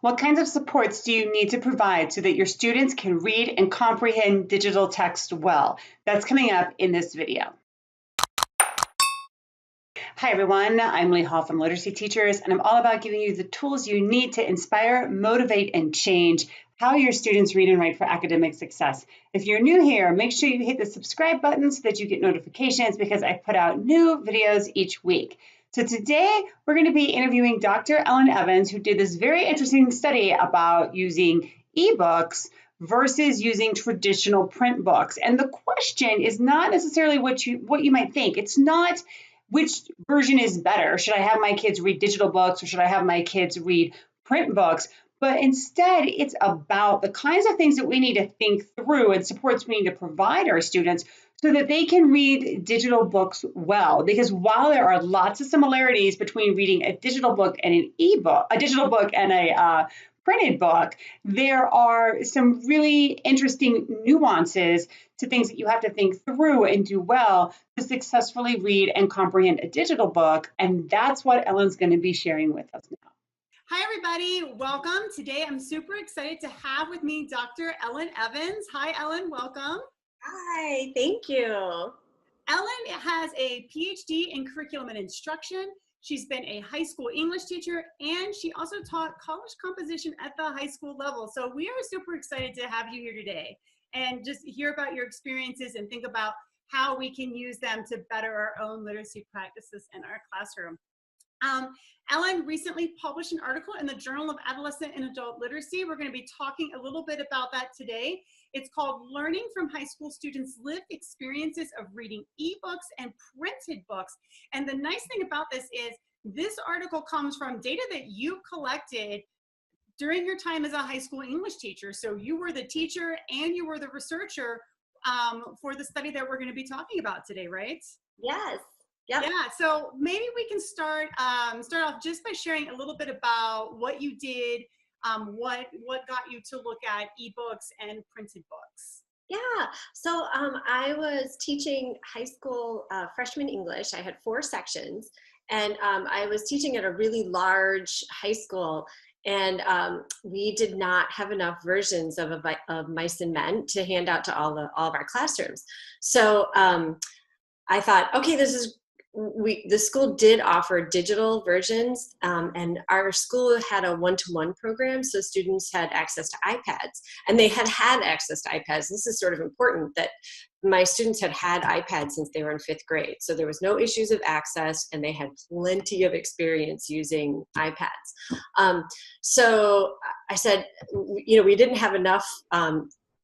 What kinds of supports do you need to provide so that your students can read and comprehend digital text well? That's coming up in this video. Hi everyone, I'm Lee Hall from Literacy Teachers, and I'm all about giving you the tools you need to inspire, motivate, and change how your students read and write for academic success. If you're new here, make sure you hit the subscribe button so that you get notifications because I put out new videos each week. So today we're going to be interviewing Dr. Ellen Evans, who did this very interesting study about using ebooks versus using traditional print books. And the question is not necessarily what you might think. It's not which version is better. Should I have my kids read digital books or should I have my kids read print books? But instead, it's about the kinds of things that we need to think through and supports we need to provide our students so that they can read digital books well. Because while there are lots of similarities between reading a digital book and an ebook, a digital book and a printed book, there are some really interesting nuances to things that you have to think through and do well to successfully read and comprehend a digital book. And that's what Ellen's going to be sharing with us now. Hi, everybody. Welcome. Today, I'm super excited to have with me Dr. Ellen Evans. Hi, Ellen. Welcome. Hi. Thank you. Ellen has a PhD in curriculum and instruction. She's been a high school English teacher, and she also taught college composition at the high school level. So we are super excited to have you here today and just hear about your experiences and think about how we can use them to better our own literacy practices in our classroom. Ellen recently published an article in the Journal of Adolescent and Adult Literacy. We're going to be talking a little bit about that today. It's called Learning from High School Students' Lived Experiences of Reading eBooks and Printed Books. And the nice thing about this is this article comes from data that you collected during your time as a high school English teacher. So you were the teacher and you were the researcher for the study that we're going to be talking about today, right? Yes. Yep. Yeah, so maybe we can start off just by sharing a little bit about what you did, what got you to look at ebooks and printed books. Yeah. So I was teaching high school freshman English. I had 4 sections, and I was teaching at a really large high school, and we did not have enough versions of Mice and Men to hand out to all of our classrooms. So I thought, okay, the school did offer digital versions, and our school had a one-to-one program, so students had access to iPads, and they had access to iPads. This is sort of important that my students had iPads since they were in 5th grade, so there was no issues of access, and they had plenty of experience using iPads. So I said, we didn't have enough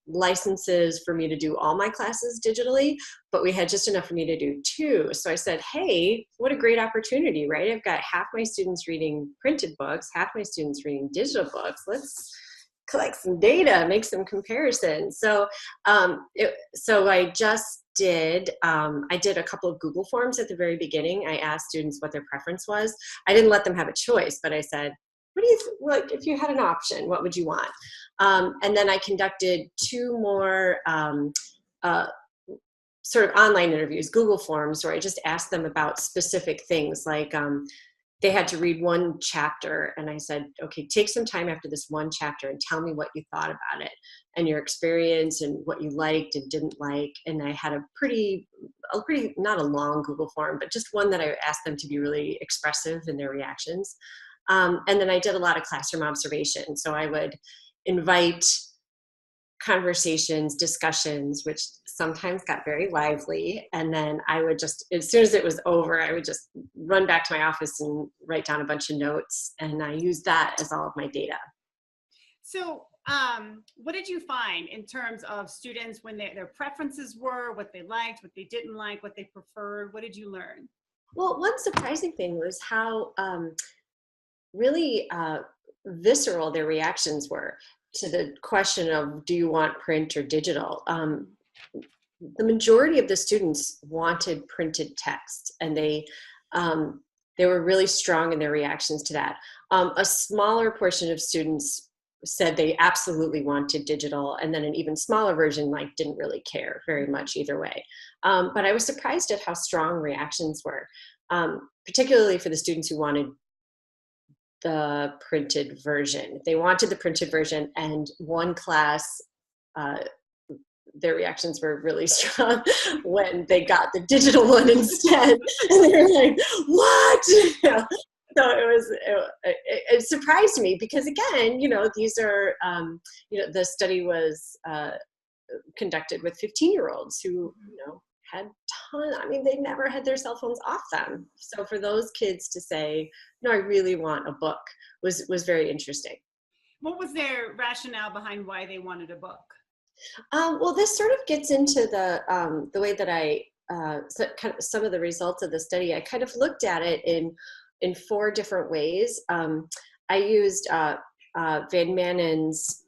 licenses for me to do all my classes digitally, but we had just enough for me to do 2. So I said, hey, what a great opportunity, right? I've got half my students reading printed books, half my students reading digital books. Let's collect some data, make some comparisons. So I just did, I did a couple of Google forms at the very beginning. I asked students what their preference was. I didn't let them have a choice, but I said, what if you had an option, what would you want? And then I conducted 2 more sort of online interviews, Google forms, where I just asked them about specific things, like they had to read 1 chapter, and I said, okay, take some time after this 1 chapter and tell me what you thought about it and your experience and what you liked and didn't like. And I had a pretty, not a long Google form, but just one that I asked them to be really expressive in their reactions. And then I did a lot of classroom observation. So I would invite conversations, discussions, which sometimes got very lively. And then I would just, as soon as it was over, I would just run back to my office and write down a bunch of notes. And I used that as all of my data. So what did you find in terms of students when their preferences were, what they liked, what they didn't like, what they preferred? What did you learn? Well, one surprising thing was how really visceral their reactions were to the question of, do you want print or digital? The majority of the students wanted printed text, and they were really strong in their reactions to that. A smaller portion of students said they absolutely wanted digital, and then an even smaller version didn't really care very much either way. But I was surprised at how strong reactions were, particularly for the students who wanted the printed version. They wanted the printed version, and one class, their reactions were really strong when they got the digital one instead. And they were like, what? So it surprised me because, again, these are, the study was conducted with 15-year-olds who, had they never had their cell phones off them. So for those kids to say, no, I really want a book was very interesting. What was their rationale behind why they wanted a book? Well, this sort of gets into the way that I, some of the results of the study. I kind of looked at it in 4 different ways. I used Van Manen's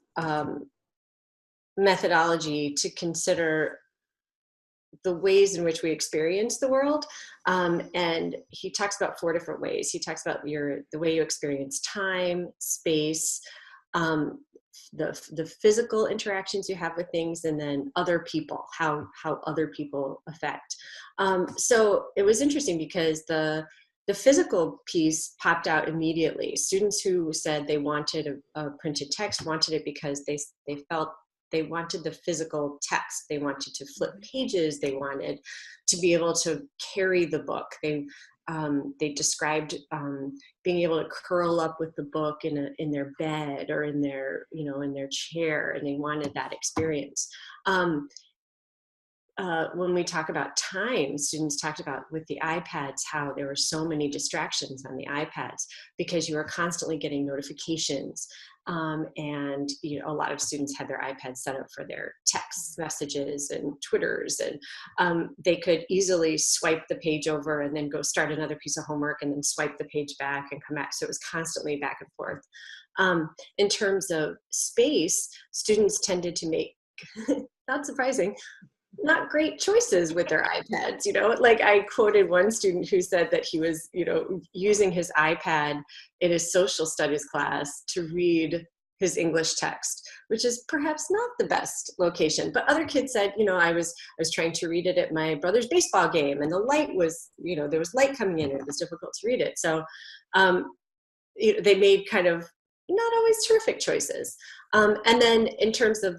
methodology to consider the ways in which we experience the world. And he talks about 4 different ways. He talks about the way you experience time, space, the physical interactions you have with things, and then other people, how other people affect. So it was interesting because the physical piece popped out immediately. Students who said they wanted a printed text wanted it because they felt they wanted the physical text. They wanted to flip pages. They wanted to be able to carry the book. They described being able to curl up with the book in their bed or in their chair, and they wanted that experience. When we talk about time, students talked about with the iPads how there were so many distractions on the iPads because you were constantly getting notifications. And a lot of students had their iPads set up for their text messages and Twitters, and they could easily swipe the page over and then go start another piece of homework and then swipe the page back and come back. So it was constantly back and forth. In terms of space, students tended to make, not surprising, not great choices with their iPads. Like I quoted one student who said that he was, using his iPad in his social studies class to read his English text, which is perhaps not the best location. But other kids said, I was trying to read it at my brother's baseball game, and the light was, there was light coming in, and it was difficult to read it. So they made kind of not always terrific choices. And then in terms of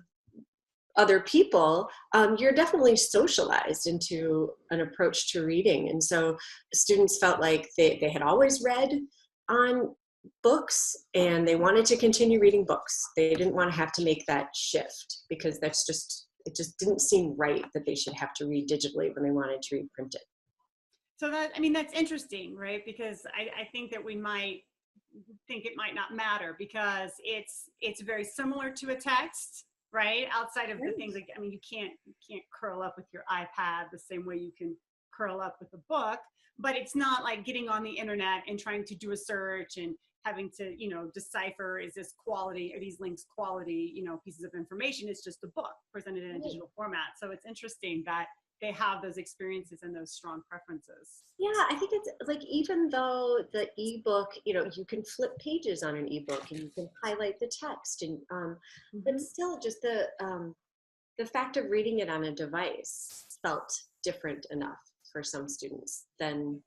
other people, you're definitely socialized into an approach to reading. And so students felt like they had always read on books and they wanted to continue reading books. They didn't want to have to make that shift because it just didn't seem right that they should have to read digitally when they wanted to read printed. So that's interesting, right? Because I think that we might think it might not matter because it's very similar to a text, right? Outside of the things like, you can't curl up with your iPad the same way you can curl up with a book, but it's not like getting on the internet and trying to do a search and having to, decipher, is this quality, are these links quality, pieces of information. It's just a book presented in a digital format. So it's interesting that they have those experiences and those strong preferences. Yeah, I think it's like, even though the ebook, you can flip pages on an ebook and you can highlight the text, and but still, just the fact of reading it on a device felt different enough for some students than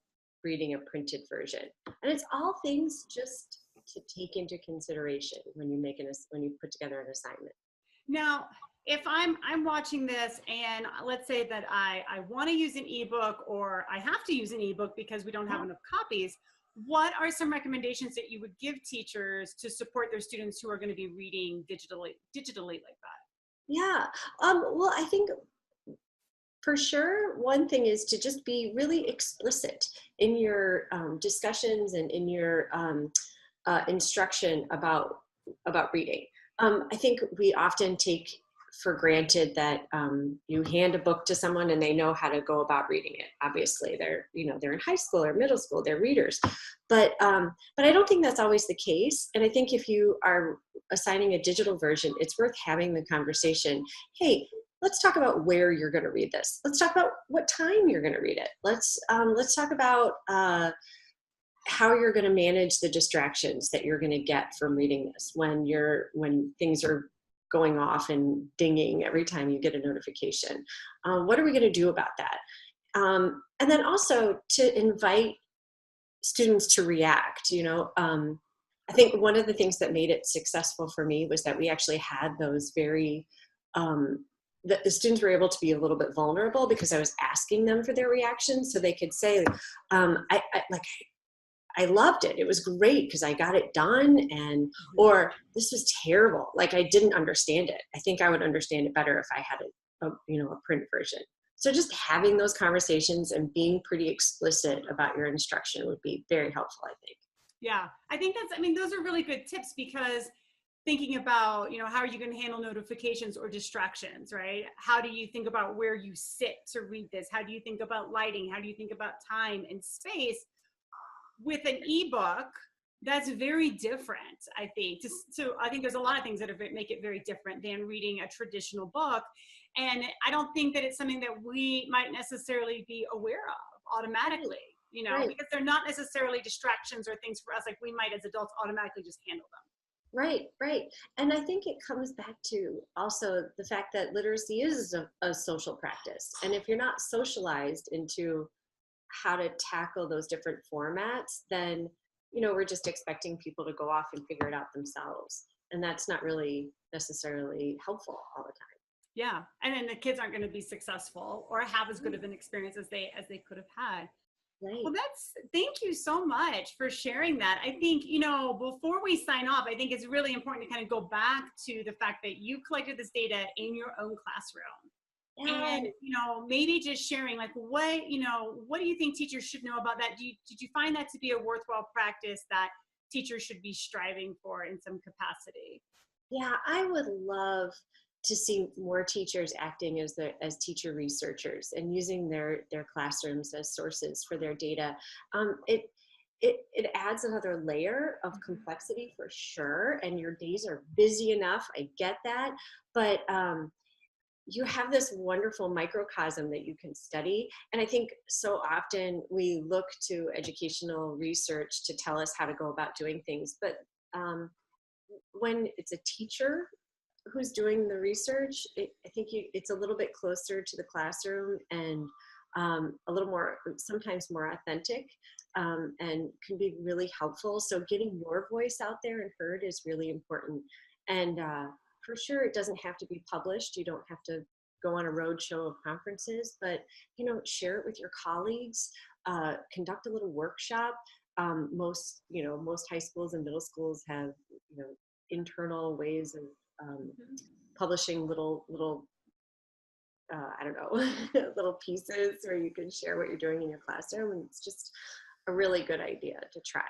reading a printed version. And it's all things just to take into consideration when you put together an assignment. Now, if I'm watching this and let's say that I want to use an ebook, or I have to use an ebook because we don't have enough copies, what are some recommendations that you would give teachers to support their students who are going to be reading digitally like that? Yeah, well, I think for sure, one thing is to just be really explicit in your discussions and in your instruction about reading. I think we often take for granted that you hand a book to someone and they know how to go about reading it. Obviously, they're in high school or middle school, they're readers, but I don't think that's always the case. And I think if you are assigning a digital version, it's worth having the conversation. Hey, let's talk about where you're going to read this. Let's talk about what time you're going to read it. Let's talk about how you're going to manage the distractions that you're going to get from reading this when things are going off and dinging every time you get a notification. What are we going to do about that? And then also to invite students to react. I think one of the things that made it successful for me was that we actually had those very, the students were able to be a little bit vulnerable because I was asking them for their reactions, so they could say, I loved it. It was great because I got it done, and or this was terrible. Like I didn't understand it. I think I would understand it better if I had a print version. So just having those conversations and being pretty explicit about your instruction would be very helpful, I think. Yeah, I think those are really good tips, because thinking about, how are you going to handle notifications or distractions, right? How do you think about where you sit to read this? How do you think about lighting? How do you think about time and space? With an ebook, that's very different, I think. So I think there's a lot of things that make it very different than reading a traditional book. And I don't think that it's something that we might necessarily be aware of automatically, Right. because they're not necessarily distractions or things for us, like we might as adults automatically just handle them. Right. And I think it comes back to also the fact that literacy is a social practice. And if you're not socialized into how to tackle those different formats, then, we're just expecting people to go off and figure it out themselves. And that's not really necessarily helpful all the time. Yeah. And then the kids aren't going to be successful or have as good of an experience as they could have had. Right. Well, thank you so much for sharing that. I think, before we sign off, I think it's really important to kind of go back to the fact that you collected this data in your own classroom. Yeah. And, maybe just sharing, like, what do you think teachers should know about that? Did you find that to be a worthwhile practice that teachers should be striving for in some capacity? Yeah, I would love to see more teachers acting as teacher researchers and using their classrooms as sources for their data. It adds another layer of complexity for sure, and your days are busy enough. I get that, but you have this wonderful microcosm that you can study. And I think so often we look to educational research to tell us how to go about doing things, but when it's a teacher who's doing the research, I think it's a little bit closer to the classroom and a little more, sometimes more authentic, and can be really helpful. So getting your voice out there and heard is really important. And for sure, it doesn't have to be published. You don't have to go on a roadshow of conferences, but share it with your colleagues. Conduct a little workshop. Most high schools and middle schools have internal ways of publishing little I don't know, little pieces where you can share what you're doing in your classroom, and it's just a really good idea to try.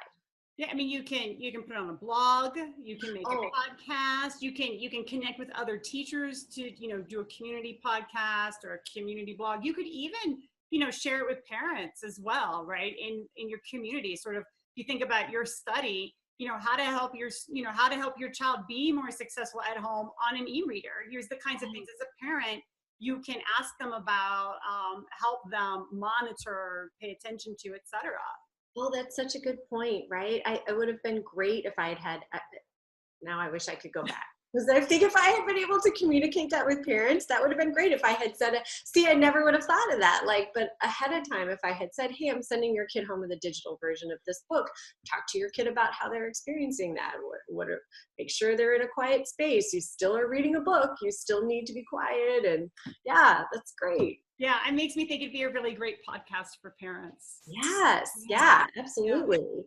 Yeah, I mean, you can put it on a blog, you can make a podcast, you can connect with other teachers to, do a community podcast or a community blog. You could even, share it with parents as well, right? In your community, sort of, if you think about your study, how to help your child be more successful at home on an e-reader. Here's the kinds of things as a parent you can ask them about, help them monitor, pay attention to, etc. Well, that's such a good point, right? It would have been great if I had now I wish I could go back. Because I think if I had been able to communicate that with parents, that would have been great. If I had said, I never would have thought of that. But ahead of time, if I had said, hey, I'm sending your kid home with a digital version of this book, talk to your kid about how they're experiencing that. Make sure they're in a quiet space. You still are reading a book. You still need to be quiet. And yeah, that's great. Yeah, it makes me think it'd be a really great podcast for parents. Yes, yeah, absolutely. Yeah.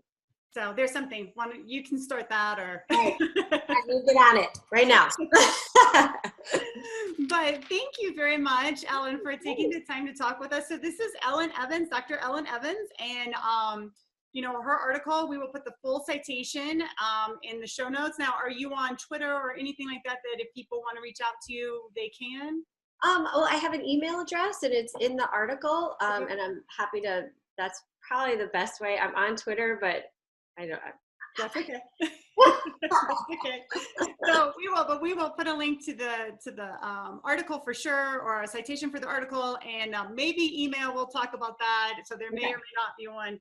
So there's something. You can start that, or I need to get on it right now. But thank you very much, Ellen, for taking the time to talk with us. So this is Ellen Evans, Dr. Ellen Evans, and her article. We will put the full citation in the show notes. Now, are you on Twitter or anything like that? That if people want to reach out to you, they can. Well, I have an email address, and it's in the article, and I'm happy to. That's probably the best way. I'm on Twitter, but I don't. That's okay. Okay. So we will put a link to the article for sure, or a citation for the article, and maybe email. We'll talk about that. So there may or may not be one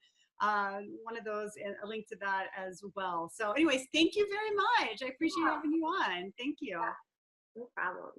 of those, and a link to that as well. So anyways, thank you very much. I appreciate having you on. Thank you. No problem.